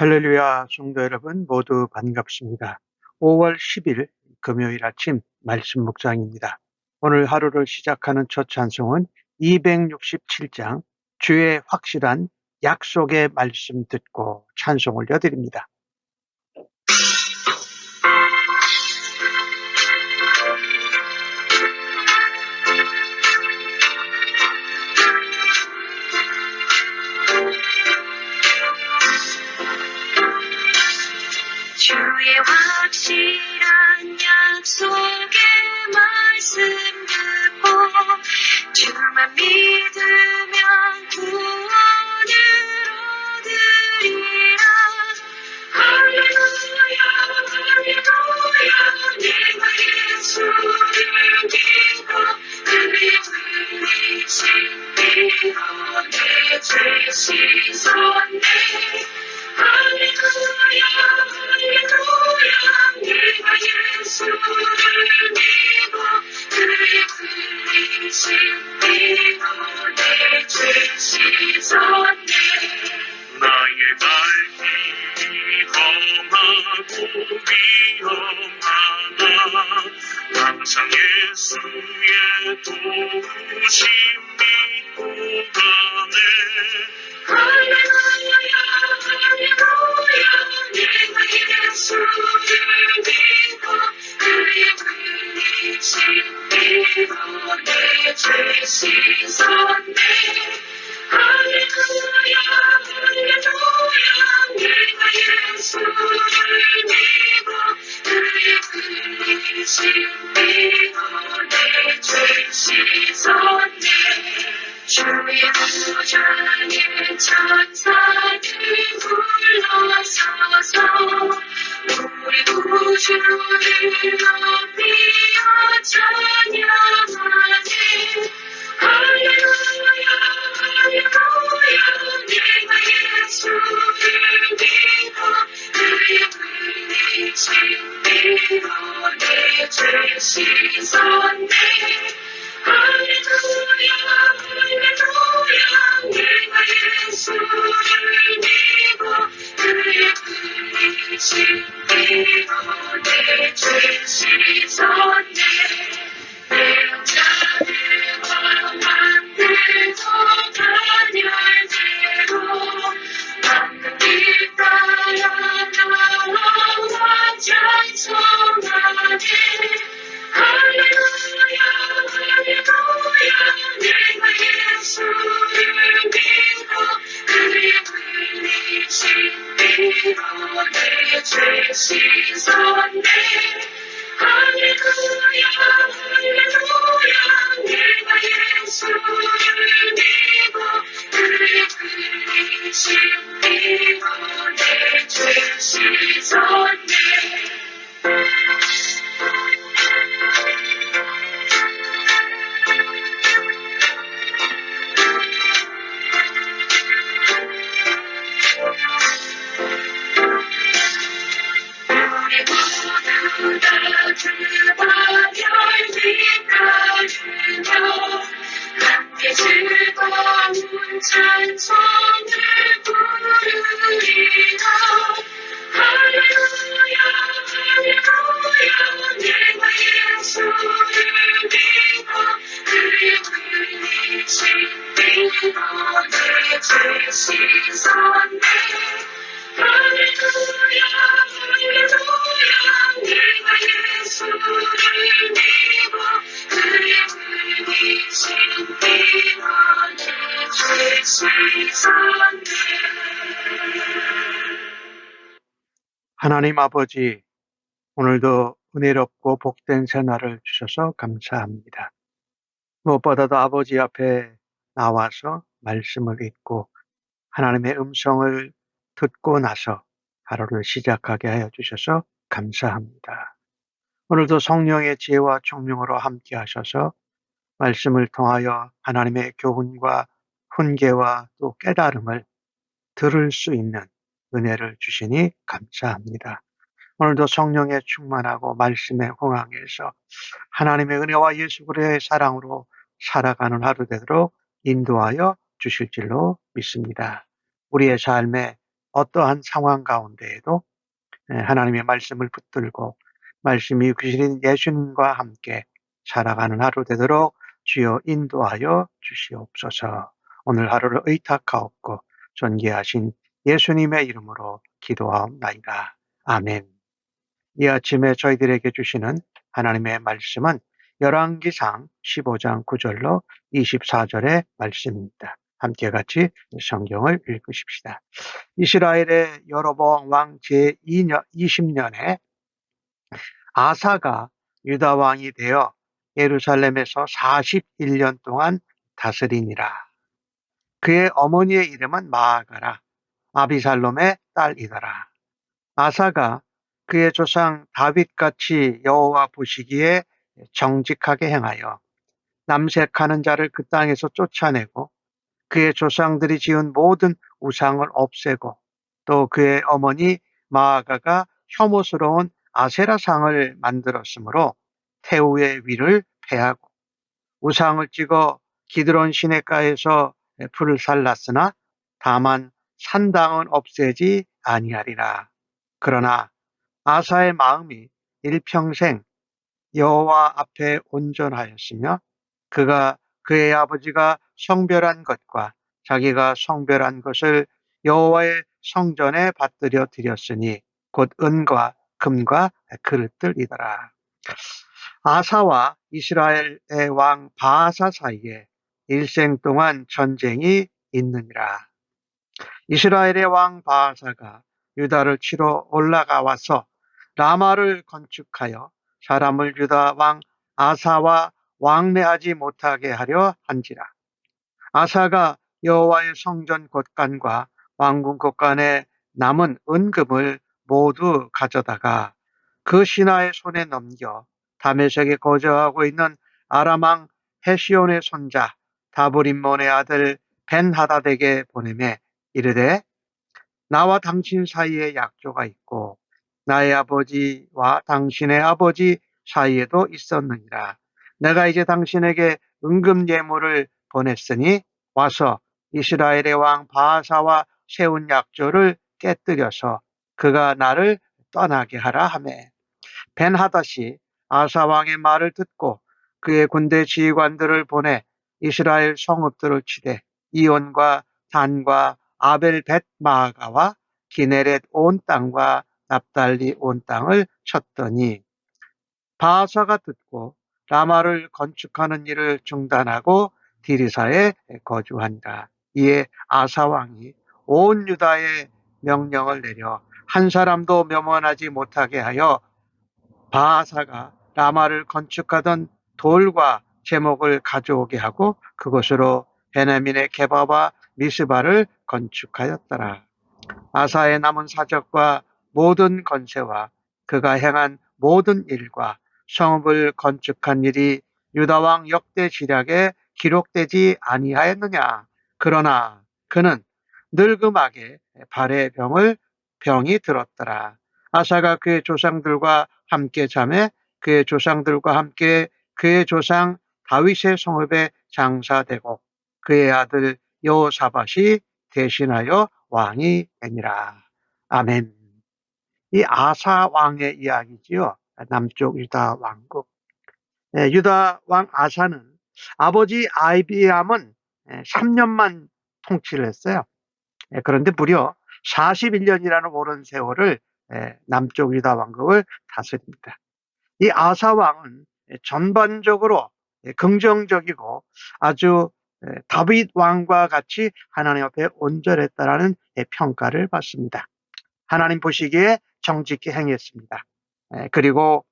할렐루야, 성도 여러분 모두 반갑습니다. 5월 10일 금요일 아침 말씀 묵상입니다. 오늘 하루를 시작하는 첫 찬송은 267장 주의 확실한 약속의 말씀 듣고 찬송 올려드립니다. 주의 확실한 약속의 말씀 듣고 주만 믿으면 구원을 얻으리라. 할렐루야 할렐루야 내가 예수를 믿고 그의 흘리신 피로 내 죄 씻었네. 할렐루야 할렐루야 내가 예수를 믿고 그의 흘리신 피로 내 죄 씻었네. 나의 발길이 험하고 위험하나 항상 예수의 도우심 믿고 가네. 할렐루야 할렐루야 내가 예수를 믿고 그의 흘리신 피로 내 죄 씻었네. 할렐루야 할렐루야 내가 예수를 믿고 그의 흘리신 피로 내 죄 씻었네. 주의 구장의 천사들 불러서서 우리 구주를 높이어 찬양하네. 할렐루야 할렐루야 내가 예수를 믿고 그의 흘리신 피로 내 죄 씻었네. 할렐루야 할렐루야 내가 예수를 믿고 그의 흘리신 피로 내 죄 씻었네. 배우자들과 왕들도 단열대로 방금 길 따라 나와 찬송하네. 할렐루야 할렐루야 내가 예수를 믿고 그의 흘리신 피로 내 죄 씻었네. 할렐루야 할렐루야 내가 예수를 믿고 그의 흘리신 피로 내 죄 씻었네. 우리 모두 다 그 반열 잇따르며 함께 즐거운 찬송을 부르리라. 할렐루야 할렐루야 내가 예수를 믿고 그의 흘리신 피로 내 죄 씻었네. 할렐루야 할렐루야 내가 예수를 믿고 그의 흘리신 피로 내 죄 씻었네. 하나님 아버지, 오늘도 은혜롭고 복된 새날을 주셔서 감사합니다. 무엇보다도 아버지 앞에 나와서 말씀을 읽고 하나님의 음성을 듣고 나서 하루를 시작하게 하여 주셔서 감사합니다. 오늘도 성령의 지혜와 총명으로 함께 하셔서 말씀을 통하여 하나님의 교훈과 훈계와 또 깨달음을 들을 수 있는 은혜를 주시니 감사합니다. 오늘도 성령에 충만하고 말씀에 흥황해서 하나님의 은혜와 예수 그리스도의 사랑으로 살아가는 하루 되도록 인도하여 주실 줄로 믿습니다. 우리의 삶에 어떠한 상황 가운데에도 하나님의 말씀을 붙들고 말씀이 귀신 예수님과 함께 살아가는 하루 되도록 주여 인도하여 주시옵소서. 오늘 하루를 의탁하옵고 존귀하신 예수님의 이름으로 기도하옵나이다. 아멘. 이 아침에 저희들에게 주시는 하나님의 말씀은 열왕기상 15장 9절로 24절의 말씀입니다. 함께 같이 성경을 읽으십시다. 이스라엘의 여로보암 왕 제20년에 아사가 유다 왕이 되어 예루살렘에서 41년 동안 다스리니라. 그의 어머니의 이름은 마아가라 아비살롬의 딸이더라. 아사가 그의 조상 다윗같이 여호와 보시기에 정직하게 행하여 남색하는 자를 그 땅에서 쫓아내고 그의 조상들이 지은 모든 우상을 없애고 또 그의 어머니 마아가가 혐오스러운 아세라상을 만들었으므로 태우의 위를 패하고 우상을 찍어 기드론 시냇가에서 불을 살랐으나 다만 산당은 없애지 아니하리라. 그러나 아사의 마음이 일평생 여호와 앞에 온전하였으며 그가 그의 아버지가 성별한 것과 자기가 성별한 것을 여호와의 성전에 받들여 드렸으니 곧 은과 금과 그릇들이더라. 아사와 이스라엘의 왕 바아사 사이에 일생 동안 전쟁이 있느니라. 이스라엘의 왕 바아사가 유다를 치러 올라가 와서 라마를 건축하여 사람을 유다 왕 아사와 왕래하지 못하게 하려 한지라. 아사가 여호와의 성전 곳간과 왕궁 곳간에 남은 은금을 모두 가져다가 그 신하의 손에 넘겨 다메섹에 거주하고 있는 아람 왕 헤시온의 손자 다브림몬의 아들 벤하닷에게 보내매 이르되 나와 당신 사이에 약조가 있고 나의 아버지와 당신의 아버지 사이에도 있었느니라. 내가 이제 당신에게 은금 예물을 보냈으니 와서 이스라엘의 왕 바아사와 세운 약조를 깨뜨려서 그가 나를 떠나게 하라 하매 벤하닷이 아사 왕의 말을 듣고 그의 군대 지휘관들을 보내 이스라엘 성읍들을 치되 이온과 단과 아벨 벳마아가와 기네렛 온 땅과 납달리 온 땅을 쳤더니 바아사가 듣고 라마를 건축하는 일을 중단하고 디리사에 거주한다. 이에 아사 왕이 온 유다에 명령을 내려 한 사람도 면원하지 못하게 하여 바아사가 라마를 건축하던 돌과 제목을 가져오게 하고 그곳으로 베냐민의 게바와 미스바를 건축하였더라. 아사의 남은 사적과 모든 건세와 그가 행한 모든 일과 성읍을 건축한 일이 유다왕 역대 지략에 기록되지 아니하였느냐. 그러나 그는 늙음하게 발에 병이 들었더라. 아사가 그의 조상들과 함께 잠에 그의 조상들과 함께 그의 조상 다윗의 성읍에 장사되고 그의 아들 여호사밧이 대신하여 왕이 되니라. 아멘. 이 아사 왕의 이야기지요. 남쪽 유다 왕국. 유다 왕 아사는 아버지 아비암은 3년만 통치를 했어요. 그런데 무려 41년이라는 오랜 세월을 남쪽 유다 왕국을 다스립니다. 이 아사 왕은 전반적으로 긍정적이고 아주 다윗 왕과 같이 하나님 앞에 온전했다라는 평가를 받습니다. 하나님 보시기에 정직히 행했습니다. 그리고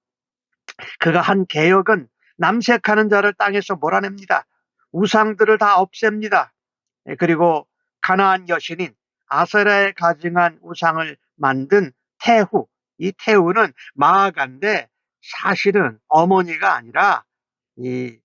그가 한 개혁은 남색하는 자를 땅에서 몰아냅니다. 우상들을 다 없앱니다. 그리고 가나안 여신인 아세라에 가증한 우상을 만든 태후, 이 태후는 마아가인데 사실은 어머니가 아니라 이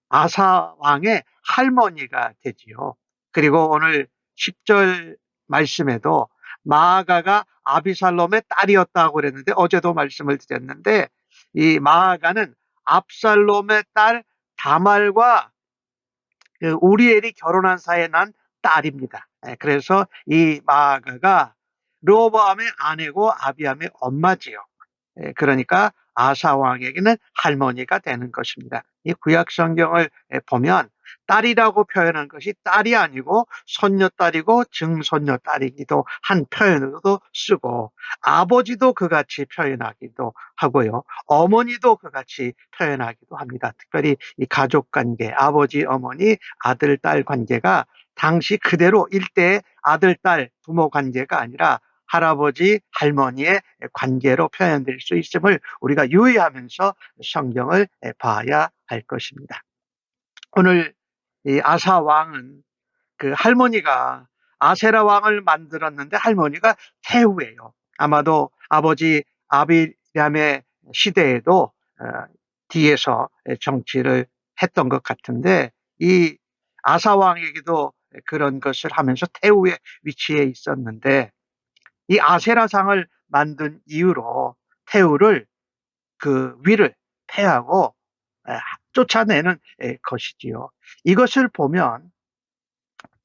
아사 왕의 할머니가 되지요. 그리고 오늘 10절 말씀에도 마아가가 아비살롬의 딸이었다고 그랬는데 어제도 말씀을 드렸는데 이 마아가는 압살롬의 딸 다말과 우리엘이 결혼한 사이에 난 딸입니다. 그래서 이 마아가가 르호보암의 아내고 아비암의 엄마지요. 그러니까 아사 왕에게는 할머니가 되는 것입니다. 이 구약 성경을 보면 딸이라고 표현한 것이 딸이 아니고 손녀딸이고 증손녀딸이기도 한 표현으로도 쓰고, 아버지도 그같이 표현하기도 하고요. 어머니도 그같이 표현하기도 합니다. 특별히 이 가족관계, 아버지, 어머니, 아들, 딸 관계가 당시 그대로 일대의 아들, 딸, 부모 관계가 아니라 할아버지, 할머니의 관계로 표현될 수 있음을 우리가 유의하면서 성경을 봐야 할 것입니다. 오늘 이 아사 왕은 그 할머니가 아세라 왕을 만들었는데 할머니가 태후예요. 아마도 아버지 아비람의 시대에도 뒤에서 정치를 했던 것 같은데, 이 아사 왕에게도 그런 것을 하면서 태후의 위치에 있었는데, 이 아세라상을 만든 이유로 태후를 그 위를 패하고 쫓아내는 것이지요. 이것을 보면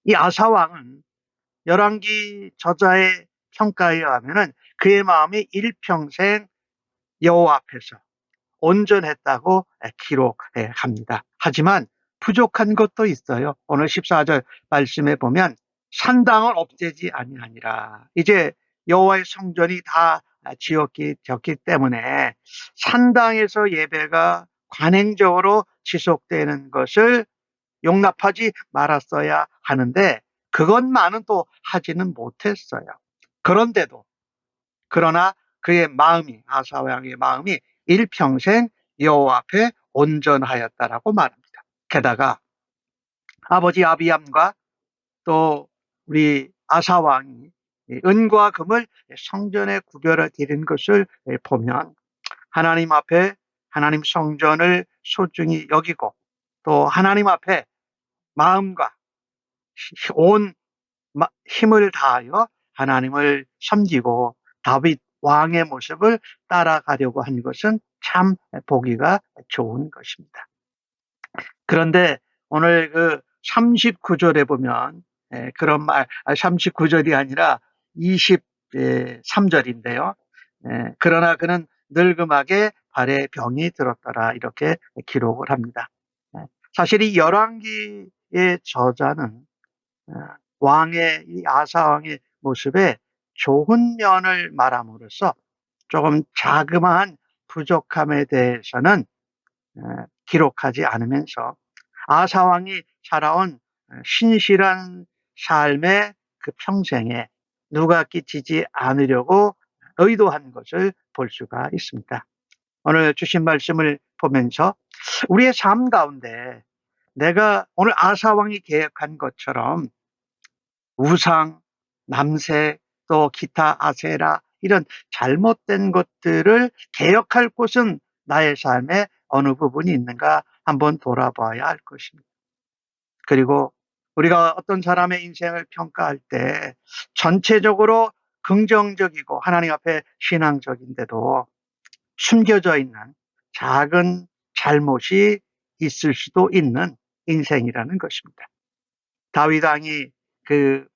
이 아사왕은 열왕기 저자의 평가에 의하면은 그의 마음이 일평생 여호와 앞에서 온전했다고 기록합니다. 하지만 부족한 것도 있어요. 오늘 14절 말씀에 보면 산당을 없애지 아니하니라. 이제 여호와의 성전이 다 지었기 때문에 산당에서 예배가 관행적으로 지속되는 것을 용납하지 말았어야 하는데 그것만은 또 하지는 못했어요. 그러나 그의 마음이, 아사 왕의 마음이 일평생 여호와 앞에 온전하였다라고 말합니다. 게다가 아버지 아비암과 또 우리 아사 왕이 은과 금을 성전에 구별해 드린 것을 보면 하나님 앞에 하나님 성전을 소중히 여기고 또 하나님 앞에 마음과 온 힘을 다하여 하나님을 섬기고 다윗 왕의 모습을 따라가려고 한 것은 참 보기가 좋은 것입니다. 그런데 오늘 그 39절에 보면 그런 말, 39절이 아니라 23절인데요. 그러나 그는 늙음하게 발에 병이 들었더라, 이렇게 기록을 합니다. 사실 이 열왕기의 저자는 왕의 이 아사 왕의 모습에 좋은 면을 말함으로써 조금 자그마한 부족함에 대해서는 기록하지 않으면서 아사 왕이 살아온 신실한 삶의 그 평생에 누가 끼치지 않으려고 의도한 것을 볼 수가 있습니다. 오늘 주신 말씀을 보면서 우리의 삶 가운데 내가 오늘 아사 왕이 계획한 것처럼 우상, 남색, 또 기타 아세라 이런 잘못된 것들을 개혁할 곳은 나의 삶에 어느 부분이 있는가 한번 돌아봐야 할 것입니다. 그리고 우리가 어떤 사람의 인생을 평가할 때 전체적으로 긍정적이고 하나님 앞에 신앙적인데도 숨겨져 있는 작은 잘못이 있을 수도 있는 인생이라는 것입니다. 다윗 왕이 그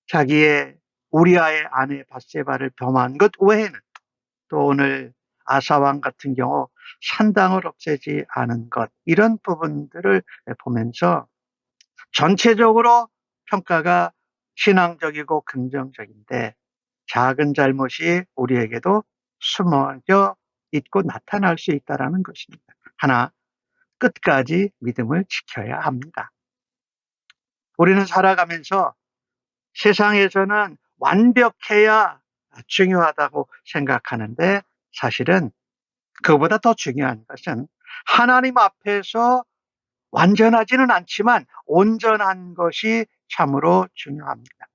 자기의 우리아의 아내 밧세바를 범한 것 외에는 또 오늘 아사왕 같은 경우 산당을 없애지 않은 것, 이런 부분들을 보면서 전체적으로 평가가 신앙적이고 긍정적인데 작은 잘못이 우리에게도 숨어져 있고 나타날 수 있다는 것입니다. 하나, 끝까지 믿음을 지켜야 합니다. 우리는 살아가면서 세상에서는 완벽해야 중요하다고 생각하는데 사실은 그보다 더 중요한 것은 하나님 앞에서 완전하지는 않지만 온전한 것이 참으로 중요합니다.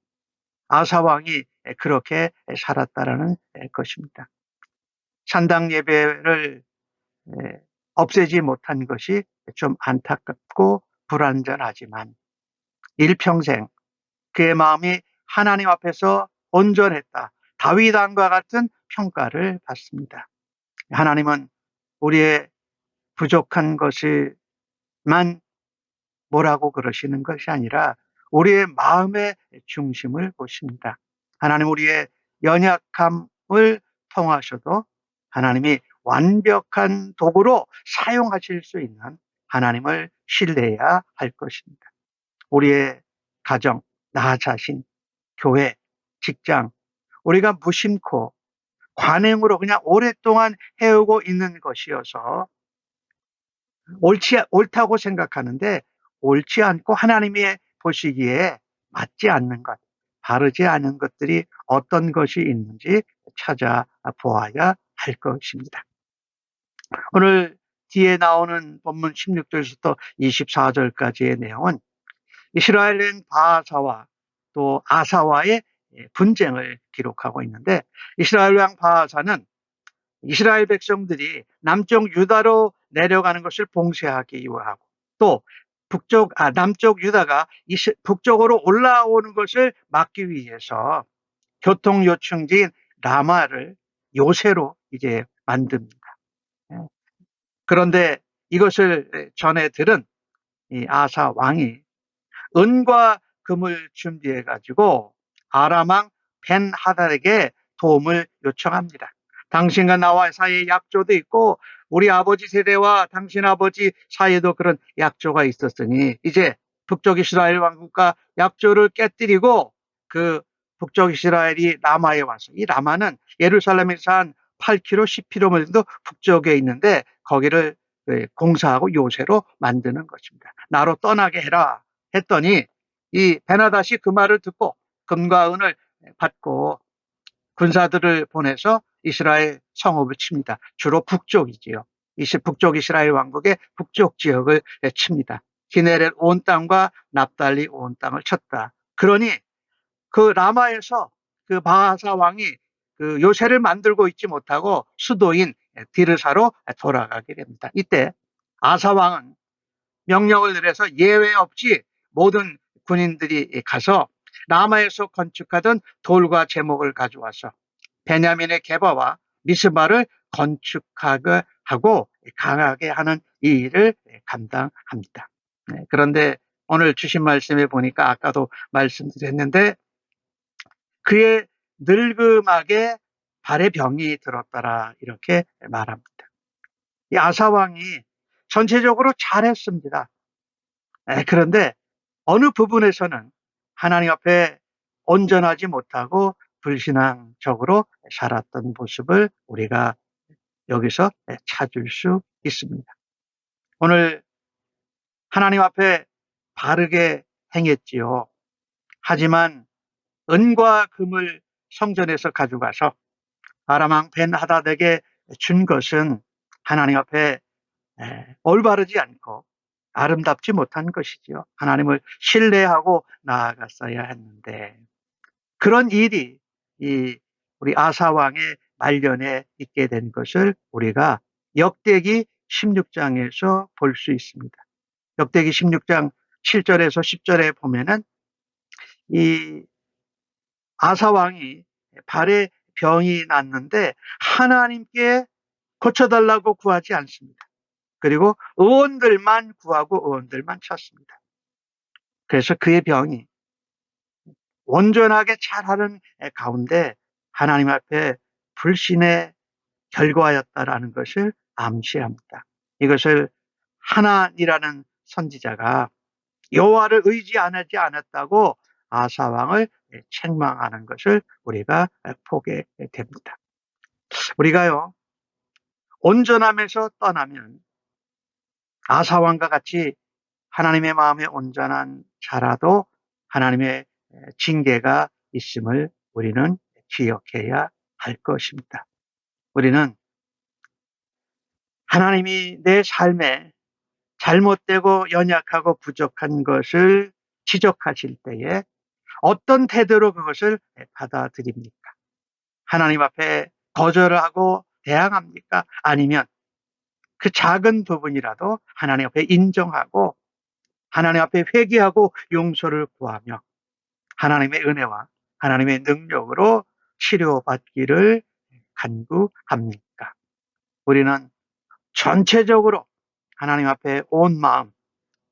아사왕이 그렇게 살았다라는 것입니다. 산당 예배를 없애지 못한 것이 좀 안타깝고 불완전하지만 일평생 그의 마음이 하나님 앞에서 온전했다, 다윗 왕과 같은 평가를 받습니다. 하나님은 우리의 부족한 것을만 뭐라고 그러시는 것이 아니라 우리의 마음의 중심을 보십니다. 하나님 우리의 연약함을 통하셔도 하나님이 완벽한 도구로 사용하실 수 있는 하나님을 신뢰해야 할 것입니다. 우리의 가정, 나 자신, 교회, 직장, 우리가 무심코 관행으로 그냥 오랫동안 해오고 있는 것이어서 옳다고 생각하는데 옳지 않고 하나님이 보시기에 맞지 않는 것, 바르지 않은 것들이 어떤 것이 있는지 찾아보아야 할 것입니다. 오늘 뒤에 나오는 본문 16절부터 24절까지의 내용은 이스라엘은 바하사와 또 아사와의 분쟁을 기록하고 있는데, 이스라엘 왕 바하사는 이스라엘 백성들이 남쪽 유다로 내려가는 것을 봉쇄하기 위하고, 또 남쪽 유다가 북쪽으로 올라오는 것을 막기 위해서 교통 요충지인 라마를 요새로 이제 만듭니다. 그런데 이것을 전해 들은 이 아사 왕이 은과 금을 준비해 가지고 아람 왕 벤 하닷에게 도움을 요청합니다. 당신과 나와 사이에 약조도 있고 우리 아버지 세대와 당신 아버지 사이에도 그런 약조가 있었으니 이제 북쪽 이스라엘 왕국과 약조를 깨뜨리고 그 북쪽 이스라엘이 라마에 와서, 이 라마는 예루살렘에서 한 8km, 10km 정도 북쪽에 있는데 거기를 공사하고 요새로 만드는 것입니다. 나로 떠나게 해라 했더니 이 베나닷이 그 말을 듣고 금과 은을 받고 군사들을 보내서 이스라엘 성읍을 칩니다. 주로 북쪽이지요. 북쪽 이스라엘 왕국의 북쪽 지역을 칩니다. 기네렛 온 땅과 납달리 온 땅을 쳤다. 그러니 그 라마에서 그 바하사 왕이 그 요새를 만들고 있지 못하고 수도인 디르사로 돌아가게 됩니다. 이때 아사 왕은 명령을 내려서 예외 없이 모든 군인들이 가서 라마에서 건축하던 돌과 제목을 가져와서 베냐민의 게바와 미스바를 건축하게 하고 강하게 하는 이 일을 감당합니다. 그런데 오늘 주신 말씀에 보니까 아까도 말씀드렸는데 그의 늙음하게 발에 병이 들었더라 이렇게 말합니다. 이 아사왕이 전체적으로 잘했습니다. 그런데 어느 부분에서는 하나님 앞에 온전하지 못하고 불신앙적으로 살았던 모습을 우리가 여기서 찾을 수 있습니다. 오늘 하나님 앞에 바르게 행했지요. 하지만 은과 금을 성전에서 가져가서 아람 왕 벤 하닷에게 준 것은 하나님 앞에 올바르지 않고 아름답지 못한 것이지요. 하나님을 신뢰하고 나아갔어야 했는데 그런 일이 우리 아사 왕의 말년에 있게 된 것을 우리가 역대기 16장에서 볼 수 있습니다. 역대기 16장 7절에서 10절에 보면은 이 아사 왕이 발에 병이 났는데 하나님께 고쳐달라고 구하지 않습니다. 그리고 의원들만 구하고 의원들만 찾습니다. 그래서 그의 병이 온전하게 잘하는 가운데 하나님 앞에 불신에 결과였다라는 것을 암시합니다. 이것을 하나니라는 선지자가 여호와를 의지하지 않았다고 아사 왕을 책망하는 것을 우리가 보게 됩니다. 우리가요, 온전함에서 떠나면 아사 왕과 같이 하나님의 마음에 온전한 자라도 하나님의 징계가 있음을 우리는 기억해야 할 것입니다. 우리는 하나님이 내 삶에 잘못되고 연약하고 부족한 것을 지적하실 때에 어떤 태도로 그것을 받아들입니까? 하나님 앞에 거절을 하고 대항합니까? 아니면 그 작은 부분이라도 하나님 앞에 인정하고 하나님 앞에 회개하고 용서를 구하며 하나님의 은혜와 하나님의 능력으로 치료받기를 간구합니까? 우리는 전체적으로 하나님 앞에 온 마음,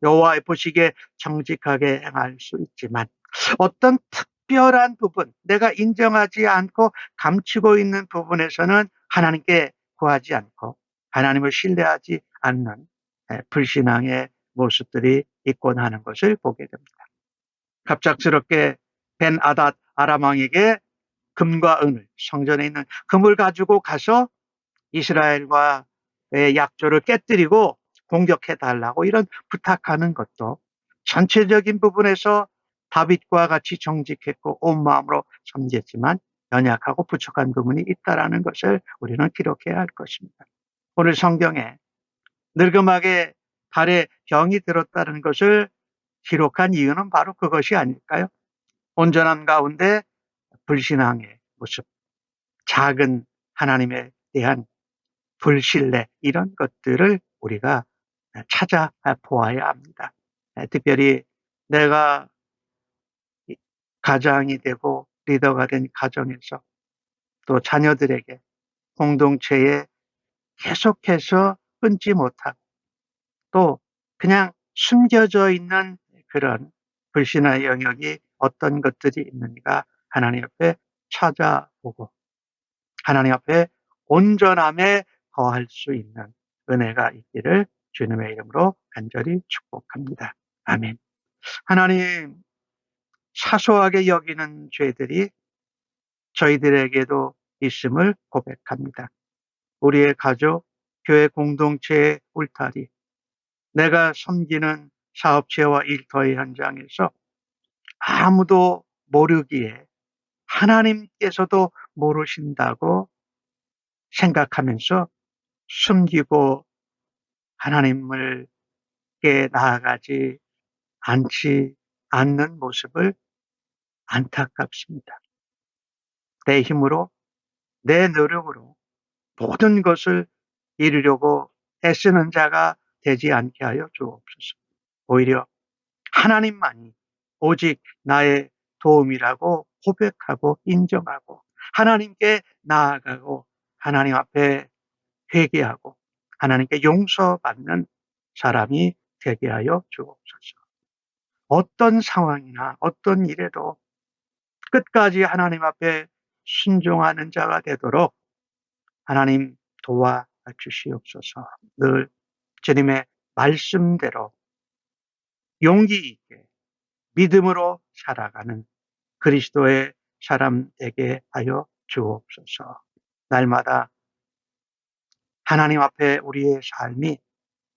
여호와의 보시기에 정직하게 행할 수 있지만 어떤 특별한 부분, 내가 인정하지 않고 감추고 있는 부분에서는 하나님께 구하지 않고 하나님을 신뢰하지 않는 불신앙의 모습들이 있곤 하는 것을 보게 됩니다. 갑작스럽게 벤 아닷 아람 왕에게 금과 은을, 성전에 있는 금을 가지고 가서 이스라엘과의 약조를 깨뜨리고 공격해 달라고 이런 부탁하는 것도 전체적인 부분에서 다윗과 같이 정직했고 온 마음으로 섬겼지만 연약하고 부족한 부분이 있다라는 것을 우리는 기록해야 할 것입니다. 오늘 성경에 늙음하게 발에 병이 들었다는 것을 기록한 이유는 바로 그것이 아닐까요? 온전한 가운데 불신앙의 모습, 작은 하나님에 대한 불신뢰, 이런 것들을 우리가 찾아보아야 합니다. 특별히 내가 가장이 되고 리더가 된 가정에서 또 자녀들에게 공동체에 계속해서 끊지 못하고 또 그냥 숨겨져 있는 그런 불신의 영역이 어떤 것들이 있는가 하나님 앞에 찾아보고 하나님 앞에 온전함에 거할 수 있는 은혜가 있기를 주님의 이름으로 간절히 축복합니다. 아멘. 하나님, 사소하게 여기는 죄들이 저희들에게도 있음을 고백합니다. 우리의 가족, 교회 공동체의 울타리, 내가 섬기는 사업체와 일터의 현장에서 아무도 모르기에 하나님께서도 모르신다고 생각하면서 숨기고 하나님을 나아가지 않지 않는 모습을 안타깝습니다. 내 힘으로, 내 노력으로 모든 것을 이루려고 애쓰는 자가 되지 않게 하여 주옵소서. 오히려 하나님만이 오직 나의 도움이라고 고백하고 인정하고 하나님께 나아가고 하나님 앞에 회개하고 하나님께 용서받는 사람이 되게 하여 주옵소서. 어떤 상황이나 어떤 일에도 끝까지 하나님 앞에 순종하는 자가 되도록 하나님 도와주시옵소서. 늘 주님의 말씀대로 용기 있게 믿음으로 살아가는 그리스도의 사람 되게 하여 주옵소서. 날마다 하나님 앞에 우리의 삶이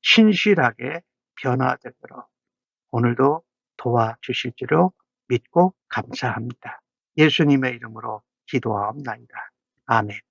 신실하게 변화되도록 오늘도 도와주실 줄로 믿고 감사합니다. 예수님의 이름으로 기도하옵나이다. 아멘.